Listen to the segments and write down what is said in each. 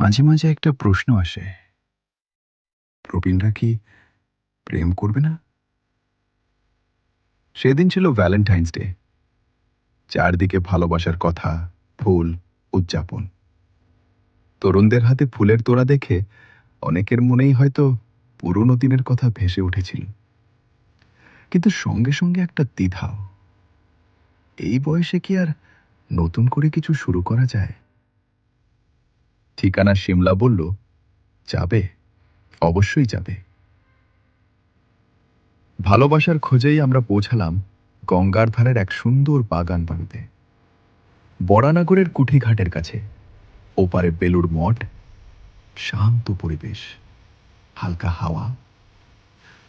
মাঝে মাঝে একটা প্রশ্ন আসে, প্রবীণরা কি প্রেম করবে না? সেদিন ছিল ভ্যালেন্টাইন্স ডে। চারদিকে ভালোবাসার কথা, ফুল, উদযাপন। তরুণদের হাতে ফুলের তোড়া দেখে অনেকের মনেই হয়তো পুরনো দিনের কথা ভেসে উঠেছিল। কিন্তু সঙ্গে সঙ্গে একটা দ্বিধাও, এই বয়সে কি আর নতুন করে কিছু শুরু করা যায়? ঠিকানা সিমলা বলল, যাবে, অবশ্যই যাবে। ভালোবাসার খোঁজেই আমরা পৌঁছালাম গঙ্গার ধারের এক সুন্দর বাগান বাড়িতে, বরানগরের কুঠিঘাটের কাছে। ওপারে বেলুড় মঠ, শান্ত পরিবেশ, হালকা হাওয়া,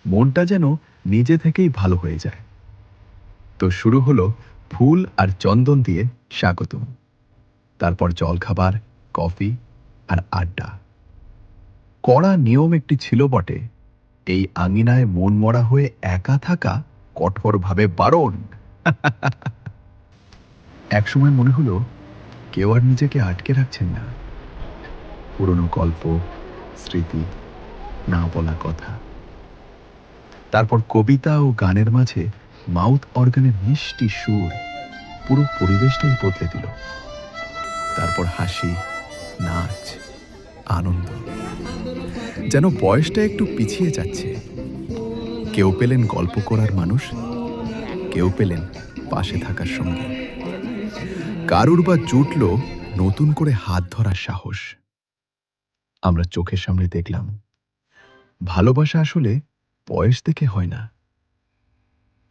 মনটা যেন নিজে থেকেই ভালো হয়ে যায়। তো শুরু হলো ফুল আর চন্দন দিয়ে স্বাগতম, তারপর জলখাবার, কফি আর আড্ডা। কড়া নিয়ম একটি ছিল বটে, এই আঙিনায় মন মরা হয়ে একা থাকা কঠোরভাবে বারণ। একসময় মনে হলো কেউ আর নিজেকে আটকে রাখছেন না। পুরনো গল্প, স্মৃতি, না বলা কথা, তারপর কবিতা ও গানের মাঝে মাউথ অর্গানের মিষ্টি সুর পুরো পরিবেশটাই বদলে দিল। তারপর হাসি, নাচ, আনন্দ, যেন বয়সটা একটু পিছিয়ে যাচ্ছে। কেউ পেলেন গল্প করার মানুষ, কেউ পেলেন পাশে থাকার সঙ্গে, কারুর বা জুটল নতুন করে হাত ধরার সাহস। আমরা চোখের সামনে দেখলাম ভালোবাসা আসলে বয়স দেখে হয় না।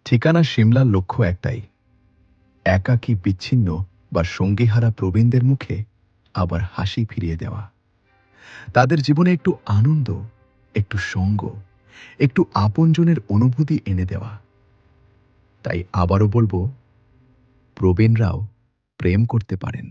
ঠিকানা সিমলার লক্ষ্য একটাই, একাকী, বিচ্ছিন্ন বা সঙ্গীহারা প্রবীণদের মুখে আবার হাসি ফিরিয়ে দেওয়া, তাদের জীবনে একটু আনন্দ, একটু সঙ্গ, একটু আপনজনের অনুভূতি এনে দেওয়া। তাই আবারও বলবো, প্রবীণরাও প্রেম করতে পারেন।